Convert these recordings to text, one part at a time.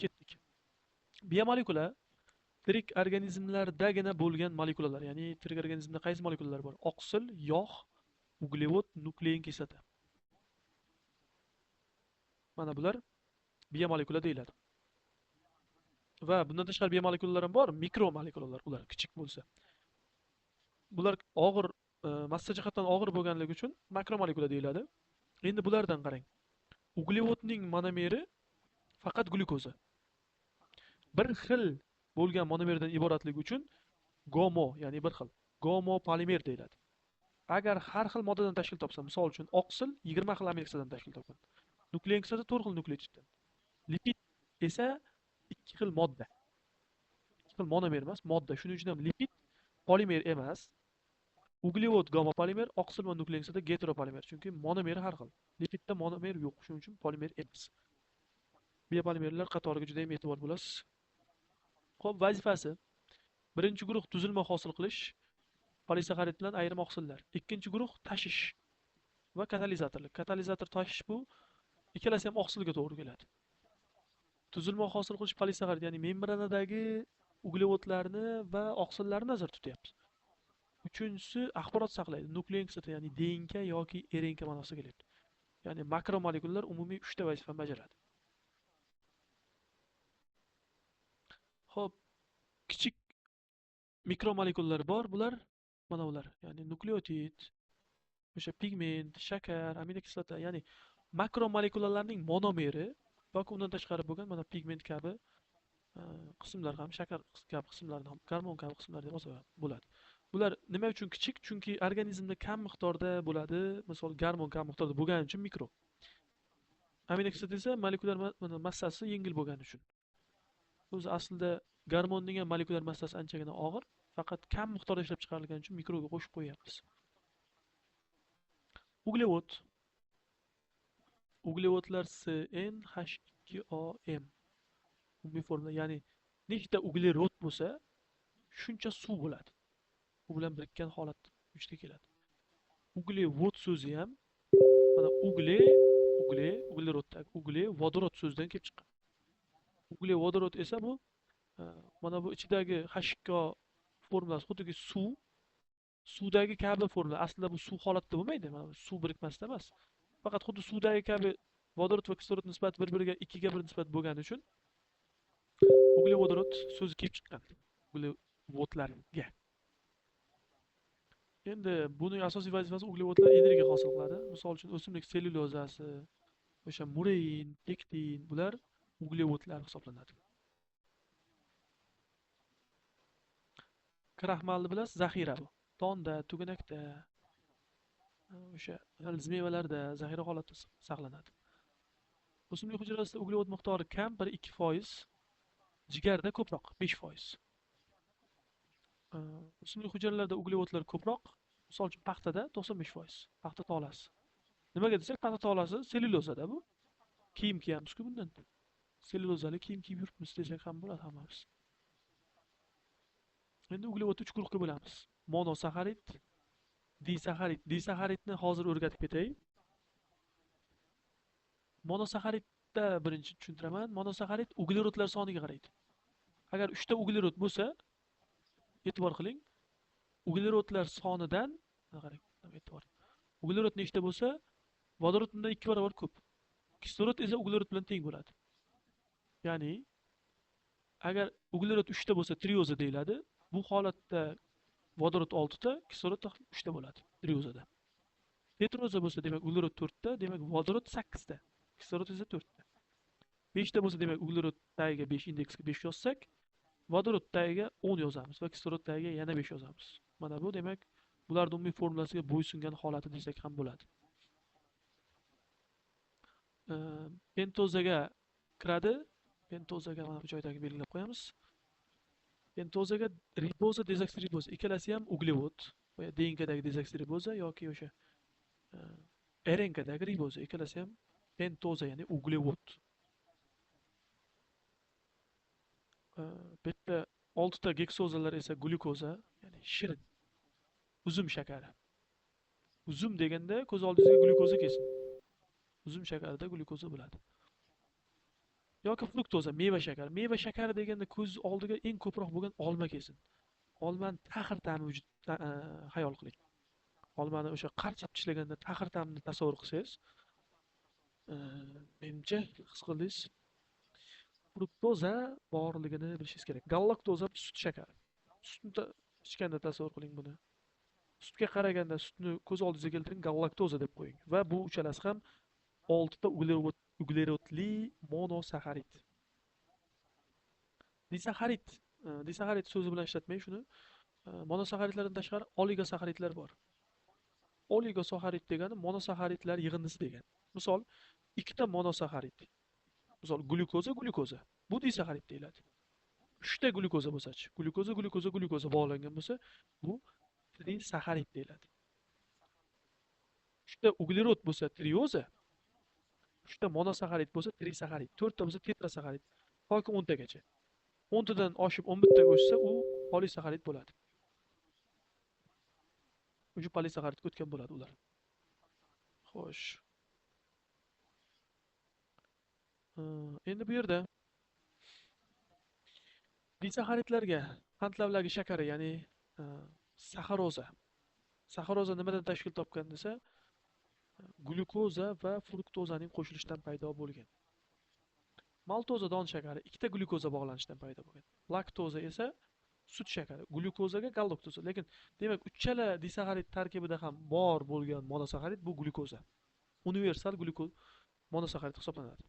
Ketdik. Biomolekula tirik organizmlardagina bo'lgan molekulalar, ya'ni tirik organizmda qaysi molekulalar bor? Oqsil, yog', uglevod, nuklein kislota. Mana bular biomolekula deyiladi. Va bundan tashqari biomolekulalar ham bor, mikromolekulalar, ular kichik bo'lsa. Bular og'ir, massa jihatdan og'ir bo'lganligi uchun makromolekula deyiladi. Endi bulardan qarang. Uglevodning monomeri faqat glyukoza. Bir xil bo'lgan monomerdan iboratligi uchun gomo, ya'ni bir xil gomo polimer deyiladi. Agar har xil moddadan tashkil topsa, misol uchun oqsil 20 xil amino kislotadan tashkil topgan. Nuklein kislota 4 xil nukleotiddan. Lipid esa 2 xil modda. 2 xil monomer emas, modda. Shuning uchun ham lipid polimer emas. Uglevod gomo polimer, oqsil va nuklein kislota heteropolimer. Chunki monomeri har xil. Lipidda monomer yo'q, shuning uchun polimer emas. Biopolimerlar qatoriga juda ham e'tibor bo'lasiz. Xo'p, vazifasi: birinchi guruh tuzilma hosil qilish, polisaxarid bilan ayrim oqsillar. Ikkinchi guruh tashish va katalizatorlik. Katalizator tashish bu ikkalasi ham oqsilga to'g'ri keladi. Tuzilma hosil qilish polisaxarid, ya'ni membranadagi uglevodlarni va oqsillarni nazarda tutyapmiz. Uchinchisi axborot saqlaydi. Nuklein kislota, ya'ni DNK yoki RNK ma'nosida keladi. Ya'ni makromolekulalar umumiy 3 ta vazifani bajaradi. Xo'p, kichik mikromolekulalar bor, bular mana ular. Ya'ni nukleotid, o'sha pigment, shakar, aminokislota, ya'ni makromolekulalarning monomeri yoki undan tashqari bo'lgan mana pigment kabi qismlar ham, shakar kabi qismlarni ham, gormon kabi qismlar deb olsa bo'ladi. Bular nima uchun kichik? Chunki organizmda kam miqdorda bo'ladi. Misol gormon kam miqdorda bo'lgani uchun mikro. Aminokislota esa molekulyar massasi yengil bo'lgani uchun. O'zi aslida gormonning ham molekulyar massasi anchagina og'ir, faqat kam miqdorda ishlab chiqarilgani uchun mikroga qo'shib qo'yapmiz. Uglevod. Uglevodlar CnH2OM. Umumiy formula, ya'ni nechta uglerod bo'lsa, shuncha suv bo'ladi. U bilan birikkan holat vujudga keladi. Uglevod so'zi ham mana ugleroddan vodorod so'zidan kelib chiqqan. Uglevodorod esa bu mana bu ichidagi H2O formulasi xuddiki suvdagi kabi formula. Aslida bu suv holatda bo'lmaydi. Mana suv birikmasida emas. Faqat xuddi suvdagi kabi vodorod va kislorod nisbati bir-biriga 2 ga 1 nisbat bo'lgani uchun uglevodorod so'zi kelib chiqqan. Uglevodlarga. Endi buning asosiy vazifasi uglevodlar energiya hosil qiladi. Misol uchun o'simlik sellyulozasi, o'sha murein, pektin, bular uglevodlar hisoblanadi. Kraxmalni bilasiz, zaxira bu. Donda, tugunakda, o'sha g'ildiz mevalarda zaxira holatda saqlanadi. O'simlik hujayrasida uglevod miqdori kam, 1-2%, jigarda ko'proq, 5%. O'simlik hujayralarida uglevodlar ko'proq, misol uchun paxtada 95%, paxta tolasi. Nimaga desak, paxta tolasi sellyulozada bu. Kiyim kiyamiz-ku bundan. Sellyulozali kiyim kiyib yuribmiz desak ham bo'ladi hammamiz. Endi uglevodni 3 guruhga bo'lamiz. Monosaxarid, disaxarid. Disaxaridni hozir o'rgatib ketay. Monosaxaridda birinchi tushuntiraman. Monosaxarid uglerodlar soniga qaraydi. Agar 3 ta uglerod bo'lsa, e'tibor qiling. Uglerodlar sonidan qarang, e'tibor. Uglerod nechta bo'lsa, vodorod undan 2 barobar ko'p. Kislorod esa uglerod bilan teng bo'ladi. Ya'ni agar uglerod 3 ta bo'lsa, trioza deyiladi. Bu holatda vodorod 6 ta, kislorod 3 ta bo'ladi triozada. Tetroza bo'lsa, demak uglerod 4 ta, demak vodorod 8 ta. Kislorod esa 4 ta. 5 ta bo'lsa, demak uglerod tagiga 5, indeksga 5 yozsak, vodorod tagiga 10 yozamiz va kislorod tagiga yana 5 yozamiz. Mana bu demak bularning umumiy formulasiga bo'ysungan holati desak ham bo'ladi. Pentozaga kiradi. Pentozaga mana bu joydagi belgilab qo'yamiz. Pentozaga riboza, dezoksiriboza ikkalasi ham uglevod. DNKdagi dezoksiriboza yoki o'sha RNKdagi riboza ikkalasi ham pentoza, ya'ni uglevod. Bitta 6 ta geksozalar esa glyukoza, ya'ni shirin. Uzum shakari. Uzum deganda ko'z oldingizga glyukoza kelsin. Uzum shakarida glyukoza bo'ladi. yoki fruktoza, meva shakari. Meva shakari deganda ko'z oldiga eng ko'proq bo'lgan olma kelsin. Olmani taxir ta'mi hayol qiling. Olmani o'sha qarchab tishlaganda taxir ta'mini tasavvur qilsangiz, e, menimcha his qildingiz, fruktoza borligini bilishingiz kerak. Galaktoza sut shakari. Sutni ichganda tasavvur qiling buni. Sutga qaraganda sutni ko'z oldingizga keltiring, galaktoza deb qo'ying. Va bu uchalasi ham 6 ta uglerodli monosaxarid. Disaxarid. Disaxarid so'zi bilan ishlatmang shuni. Monosaxaridlardan tashqari oligosaxaridlar bor. Oligosaxarid degani monosaxaridlar yig'indisi degan. Misol, ikkita monosaxarid. Misol, glyukoza. Bu disaxarid deyiladi. 3 ta glyukoza bo'lsa-chi, glyukoza bog'langan bo'lsa, bu trisaxarid deyiladi. 3 ta uglerod bo'lsa trioza, 3 ta monosaxarid bo'lsa trisaxarid, 4 ta bo'lsa tetrasaxarid, yoki 10 tagacha. 10 tadan oshib 11 taga o'tsa, u polisaxarid bo'ladi. Uju polisaxaridga o'tgan bo'ladi ular. Xo'sh. Endi bu yerda disaxaridlarga qand lavlagi shakari, ya'ni saxaroza. Saxaroza nimadan tashkil topgan desa, glyukoza va fruktozaning qo'shilishidan paydo bo'lgan. Maltoza don shakari ikkita glyukoza bog'lanishidan paydo bo'lgan. Laktoza esa sut shakari, glyukozaga galaktoza. Lekin demak, uchala disaxarid tarkibida ham bor bo'lgan monosaxarid bu glyukoza. Universal monosaxarid hisoblanadi.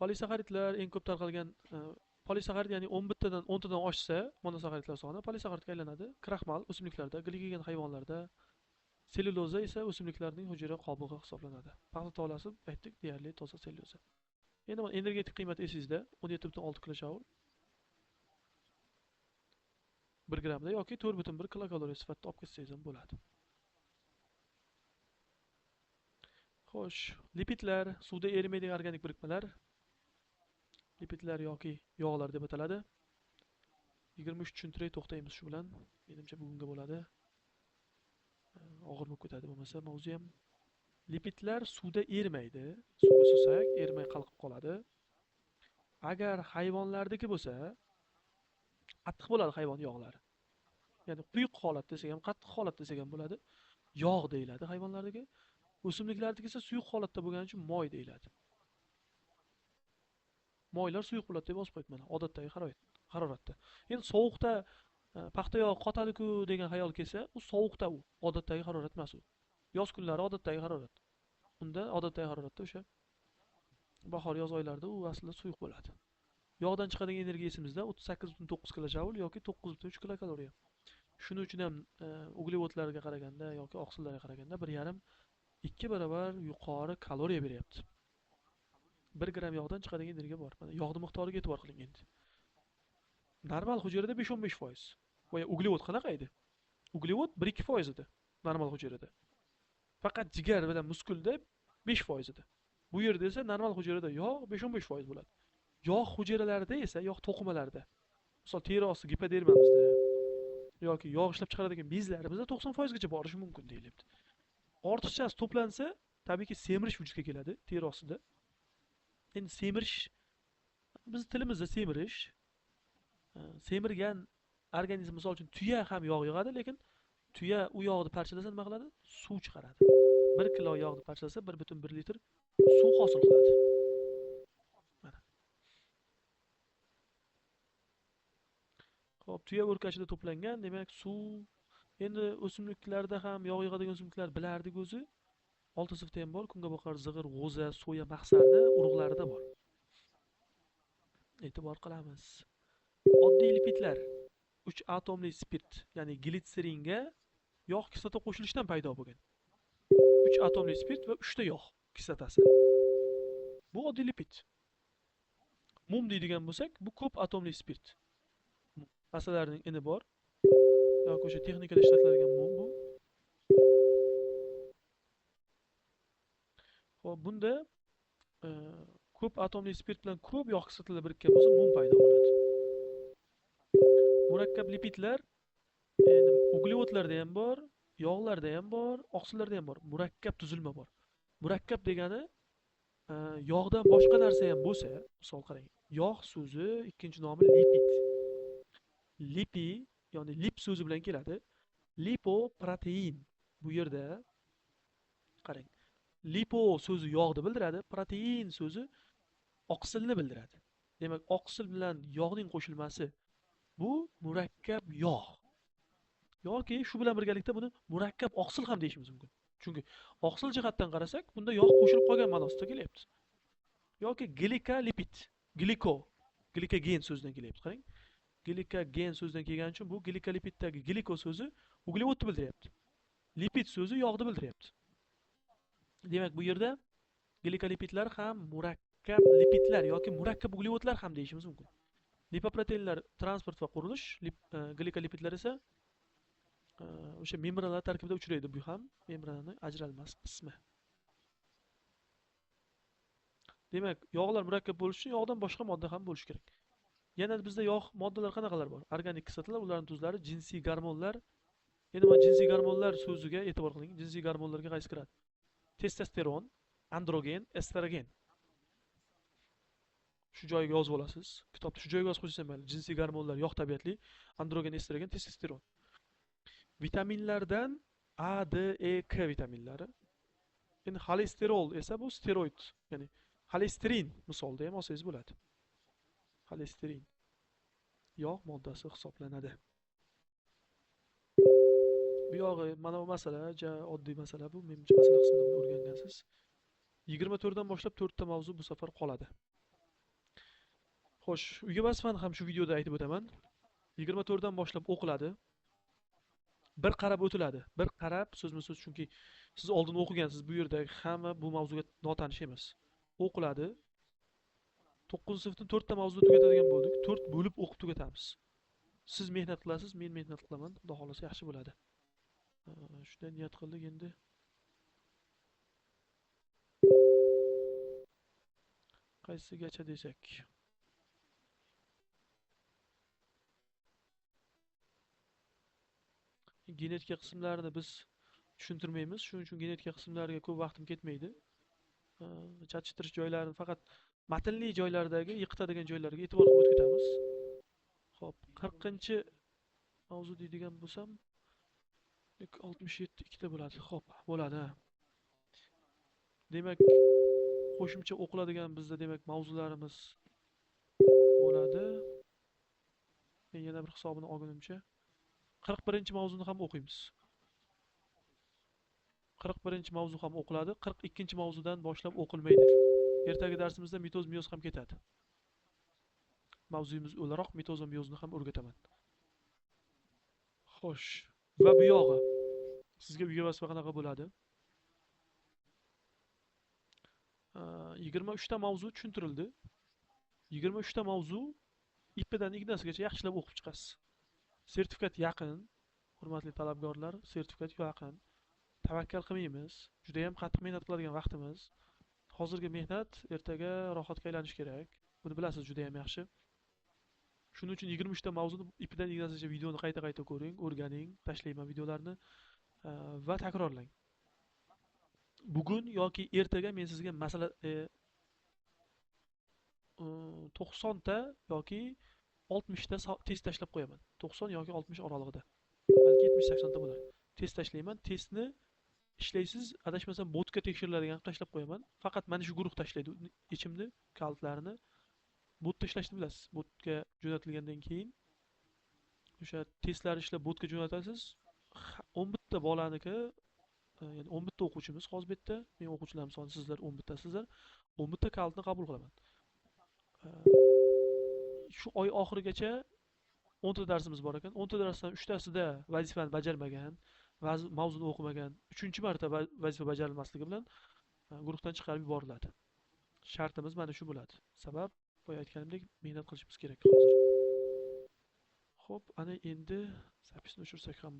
Polisaxaridlar eng ko'p tarqalgan polisaxarid, ya'ni 11 tadan 10 tadan oshsa monosaxaridlar soni polisaxaridga aylanadi. Kraxmal o'simliklarda, glikogen hayvonlarda, sellyuloza esa o'simliklarning hujayra qobig'i hisoblanadi. Paxta tolasi aytdik, deyarli toza sellyuloza. Endi mana energetik qiymati esingizda 17,6 kilojoule 1 grammda yoki 4,1 kilokaloriya sifatida olib ketsangiz ham bo'ladi. Xo'sh, lipidlar, suvda erimaydigan organik birikmalar, lipidlar yoki yog'lar deb ataladi. 23 tushuntiray, to'xtaymiz shu bilan. Menimcha bugunga bo'ladi. Og'ir bo'lib ketadi bo'lmasa mavzu ham. Lipidlar suvda erimaydi. Suvga sursak, erimay qalqib qoladi. Agar hayvonlardagi bo'lsa, qattiq bo'ladi hayvon yog'lari. Ya'ni quyuq holat desak ham, qattiq holat desak ham bo'ladi. Yog' deyiladi hayvonlardagi. O'simliklardagi esa suyuq holatda bo'lgani uchun moy deyiladi. Moylar suyuq bo'ladi deb yozib qo'yibman, odatdagi haroratda. Endi sovuqda paxta yog'i qotadi-ku degan xayol kelsa, u sovuqda, u odatdagi harorat emas u. Yoz kunlari odatdagi harorat. Unda odatdagi haroratda o'sha bahor yoz oylarida u aslida suyuq bo'ladi. Yog'dan chiqadigan energiya esimizda 38,9 kilojoule yoki 9,3 kilokaloriya. Shuning uchun ham uglevodlarga qaraganda yoki oqsillarga qaraganda 1,5-2 barobar yuqori kaloriya beryapti. 1 gram yog'dan chiqadigan energiya bor. Mana yog'ning miqdoriga e'tibor qiling endi. Normal hujayrada 5-15%. Voya uglevod qanaqa edi? Uglevod 1-2% edi normal hujayrada. Faqat jigar bilan muskulda 5% edi. Bu yerda esa normal hujayrada yog' 5-15% bo'ladi. Yog' hujayralarida esa, yog' to'qimalarida, misol teri osti gipodermamizda yoki yog' ishlab chiqaradigan bezlarimizda 90% gacha borishi mumkin deyilyapti. Ortiqchasi to'plansa, tabiiyki semirish vujudga keladi teri ostida. Endi semirish, biz tilimizda semirish, semirgan organizm, misol uchun tuya ham yog' yig'adi, lekin tuya u yog'ni parchalasa nima qiladi? Suv chiqaradi. 1 kilo yog'ni parchalasa 1,1 litr suv hosil qiladi. Mana. Xo'p, tuya o'rkachida to'plangan, demak suv. Endi o'simliklarda ham yog' yig'adigan o'simliklar bilardik o'zi. 6 sifati ham bor. Kungaboqar, zig'ir, g'o'za, soya maqsadi urug'larida bor. E'tibor qilamiz. Oddiy lipidlar 3 atomli spirt, ya'ni glitseringa yog' kislota qo'shilishidan paydo bo'lgan. 3 atomli spirt va 3 ta yog' kislotasi. Bu oddiy lipid. Mum deydigan bo'lsak, bu ko'p atomli spirt. Asalarining ini bor. Yoki o'sha texnikada ishlatiladigan mum bu. Xo'p, bunda ko'p atomli spirt bilan ko'p yog' kislotalari birikkan bo'lsa, mum paydo bo'ladi. Murakkab lipidlar endi uglevodlarda ham bor, yog'larda ham bor, oqsillarda ham bor. Murakkab tuzilma bor. Murakkab degani yog'dan boshqa narsa ham bo'lsa, misol qarang, yog' so'zi ikkinchi nomi lipid. Lipi, ya'ni lip so'zi bilan keladi. Lipoprotein. Bu yerda qarang. Lipo so'zi yog'ni bildiradi, protein so'zi oqsilni bildiradi. Demak, oqsil bilan yog'ning qo'shilmasi bu murakkab yog'. Yoki shu bilan birgalikda buni murakkab oqsil ham deyishimiz mumkin. Chunki oqsil jihatdan qarasak, bunda yog' qo'shilib qolgan ma'nosida kelyapti. Yoki glikolipid, gliko, glikogen so'zidan kelyapti. Qarang. Glikogen so'zidan kelgani uchun bu glikolipiddagi gliko so'zi uglevodni bildiryapti. Lipid so'zi yog'ni bildiryapti. Demak, bu yerda glikolipidlar ham murakkab lipidlar yoki murakkab uglevodlar ham deyishimiz mumkin. Lipoproteinlar transport va qurilish, glikolipidlar esa o'sha membranalar tarkibida uchraydi. Bu ham membrananing ajralmas qismi. Demak, yog'lar murakkab bo'lishi uchun yog'dan boshqa modda ham bo'lishi kerak. Yana bizda yog' moddalar qanaqalar bor? Organik kislotalar, ularning tuzlari, jinsiy gormonlar. Endi mana jinsiy gormonlar so'ziga e'tibor qiling. Jinsiy gormonlarga qaysi kiradi? Testosteron, androgen, estrogen. Shu joyiga yozib olasiz. Kitobda shu joyiga yozib qo'ysangiz mayli. Jinsiy gormonlar yog' tabiatli, androgen, estrogen, testosteron. Vitaminlardan A, D, E, K vitaminlari. Endi xolesterol esa bu steroid, ya'ni xolesterin misolida ham olsangiz bo'ladi. Xolesterin yog' moddasi hisoblanadi. Bu yog'i mana bu masala, oddiy masala bu, menimcha masala qismida o'rgangansiz. 24 dan boshlab 4 ta mavzu bu safar qoladi. Xo'sh, uyga vasfan ham shu videoda aytib o'taman. 24 dan boshlab o'qiladi. Bir qarab o'tiladi. Bir qarab so'zma-so'z, chunki siz oldin o'qigansiz, bu yerdagi hamma bu mavzuga notanish emas. O'qiladi. 9-sinfdan 4 ta mavzu tugatadigan bo'ldik. 4 bo'lib o'qib tugatamiz. Siz mehnat qilasiz, men mehnat qilaman. Xudo xolasa yaxshi bo'ladi. Shunday niyat qildik endi. Qaysigacha desak. Genetika qismlarini biz tushuntirmaymiz. Shuning uchun genetika qismlariga ko'p vaqtim ketmaydi. Chatchittirish joylarini faqat matnli joylardagi yiqitadigan joylarga e'tibor qilib o'tamiz. Xo'p, 40-mavzu deydigan bo'lsam 67 ikkita bo'ladi. Xo'p, bo'ladi. Demak, qo'shimcha o'qiladigan bizda demak mavzularimiz bo'ladi. Men yana bir hisobini olgunimcha 41-mavzuni ham o'qiymiz. 41-mavzu ham o'qiladi, 42-mavzudan boshlab o'qilmaydi. Ertagi darsimizda mitoz, miyoz ham ketadi. Mavzuyimiz o'laroq mitoz va miyozni ham o'rgataman. Xo'sh, va bu yog'i sizga uyga vazifa qanaqa bo'ladi? 23 ta mavzu tushuntirildi. 23 ta mavzu ipidan ignasigacha yaxshilab o'qib chiqasiz. Sertifikat yaqin, hurmatli talabgorlar, sertifikat yaqin. Tavakkal qilmaymiz. Juda ham qattiq mehnat qiladigan vaqtimiz. Hozirgi mehnat ertaga rohatga aylanishi kerak. Buni bilasiz juda ham yaxshi. Shuning uchun 23 ta mavzuni ipidan ignasigacha videoni qayta-qayta ko'ring, o'rganing, tashlayman videolarni va takrorlang. Bugun yoki ertaga men sizga masala 90 ta yoki 60 ta test tashlab qo'yaman. 90 yoki 60 oralig'ida. Balki 70-80 ta bo'lar. Test tashlayman. Testni ishlaysiz, adashmasam botga tekshiriladigan tashlab qo'yaman. Faqat mana shu guruh tashlaydi ichimni, kalitlarni. Botda ishlashni bilasiz. Botga jo'natilgandan keyin o'sha testlarni ishlab botga jo'natasiz. 11 ta bolaniki, ya'ni 11 ta o'quvchimiz hozir bu yerda, men o'quvchilarim soni sizlar 11 tasizlar. 11 ta kalitni qabul qilaman. Shu oy oxirigacha 10 ta darsimiz bor ekan. 10 ta darsdan 3 tasida vazifani bajarmagan, mavzuni o'qimagan, 3-marta vazifa bajarilmasligi bilan guruhdan chiqarib yuboriladi. Shartimiz mana shu bo'ladi. Sabab boya aytganimdek mehnat qilishimiz kerak hozir. Xo'p, ana endi zapisni o'chirsak ham